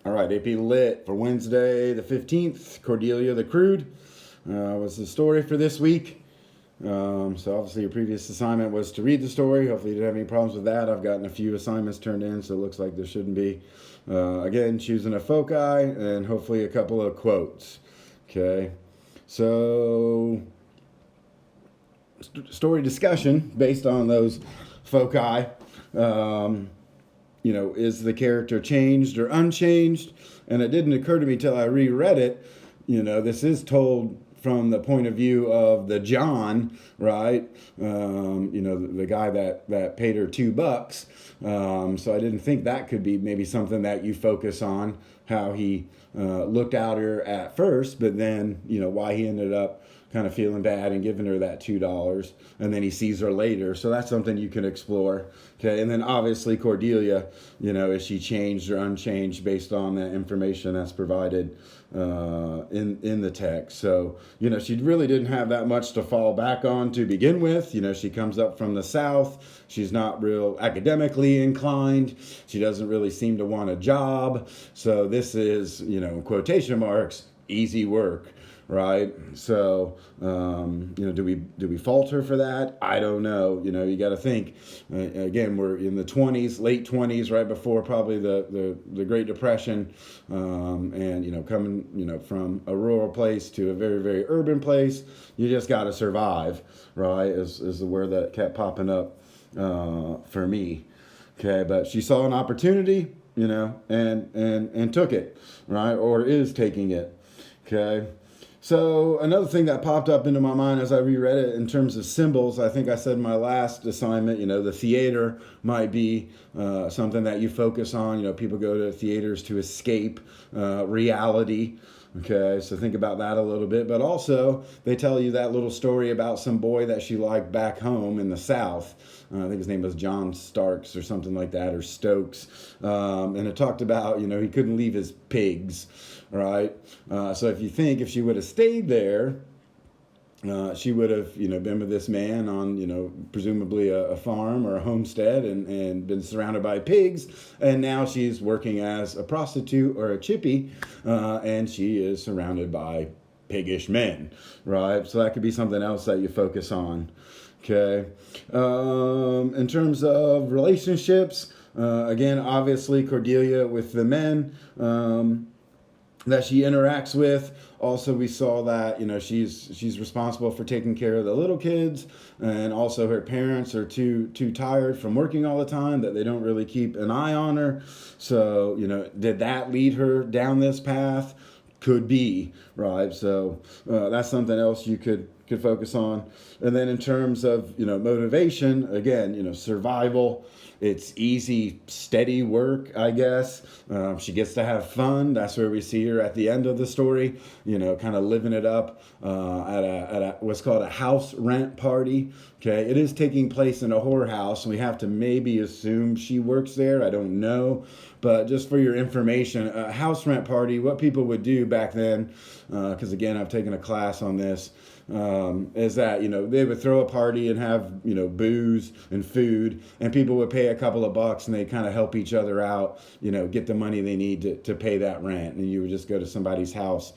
All right, AP Lit for Wednesday the 15th. Cordelia the Crude was the story for this week. So obviously your previous assignment was to read the story. Hopefully you didn't have any problems with that. I've gotten a few assignments turned in, so it looks like there shouldn't be. Again, choosing a foci and hopefully a couple of quotes. Okay, so story discussion based on those foci. Is the character changed or unchanged? And it didn't occur to me till I reread it. This is told from the point of view of the John, right? The guy that paid her $2. So I didn't think that could be maybe something that you focus on, how he looked at her at first, but then, why he ended up kind of feeling bad and giving her that $2, and then he sees her later. So that's something you can explore. Okay, and then obviously Cordelia, is she changed or unchanged based on that information that's provided in the text. So she really didn't have that much to fall back on to begin with. She comes up from the South. She's not real academically inclined. She doesn't really seem to want a job. So this is, quotation marks, easy work. Right. So, do we fault her for that? I don't know. You got to think, again, we're in the 20s, late 20s, right before probably the Great Depression. And, coming, from a rural place to a very, very urban place, you just got to survive. Right. Is the word that kept popping up for me. Okay. But she saw an opportunity, and took it. Right. Or is taking it. Okay. So another thing that popped up into my mind as I reread it in terms of symbols, I think I said in my last assignment, the theater might be something that you focus on. People go to theaters to escape reality. Okay, so think about that a little bit. But also, they tell you that little story about some boy that she liked back home in the South. I think his name was John Starks or something like that, or Stokes. And it talked about, he couldn't leave his pigs, right? So if she would have stayed there, she would have, been with this man on, presumably a farm or a homestead and been surrounded by pigs. And now she's working as a prostitute or a chippy, and she is surrounded by piggish men, right? So that could be something else that you focus on. Okay. In terms of relationships, again, obviously Cordelia with the men, that she interacts with. Also, we saw that she's responsible for taking care of the little kids, and also her parents are too tired from working all the time that they don't really keep an eye on her. So did that lead her down this path? Could be, right? So that's something else you could focus on. And then in terms of motivation, again, survival. It's easy, steady work, I guess. She gets to have fun. That's where we see her at the end of the story, kind of living it up at a what's called a house rent party. Okay, it is taking place in a whorehouse. We have to maybe assume she works there. I don't know. But just for your information, a house rent party, what people would do back then, because again, I've taken a class on this, is that, they would throw a party and have, booze and food, and people would pay a couple of bucks and they kind of help each other out, get the money they need to pay that rent. And you would just go to somebody's house,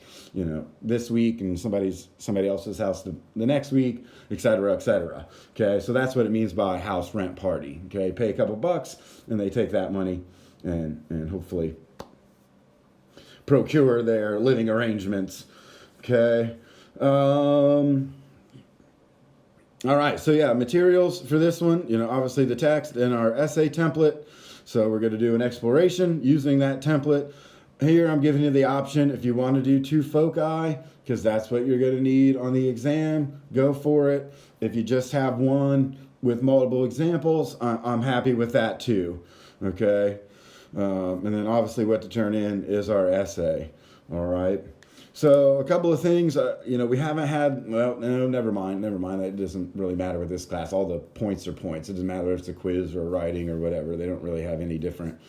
this week, and somebody else's house the next week, et cetera, et cetera. Okay, so that's what it means by house rent party. Okay, pay a couple bucks and they take that money and hopefully procure their living arrangements. Okay. All right, so yeah, materials for this one, obviously the text and our essay template. So we're going to do an exploration using that template. Here I'm giving you the option if you want to do 2 foci, because that's what you're going to need on the exam, go for it. If you just have one with multiple examples, I'm happy with that too. Okay. And then obviously what to turn in is our essay. All right. So a couple of things, we haven't had, well, no, never mind. That doesn't really matter with this class. All the points are points. It doesn't matter if it's a quiz or writing or whatever. They don't really have any different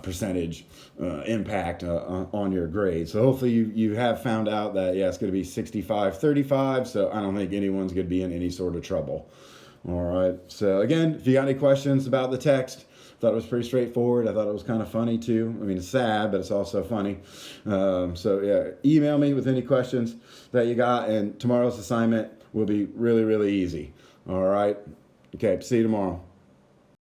percentage impact on your grade. So hopefully you have found out that, it's going to be 65-35. So I don't think anyone's going to be in any sort of trouble. All right. So again, if you got any questions about the text, Thought it was pretty straightforward. I thought it was kind of funny too. I mean, it's sad, but it's also funny. So yeah, email me with any questions that you got, and tomorrow's assignment will be really, really easy. All right. Okay. See you tomorrow.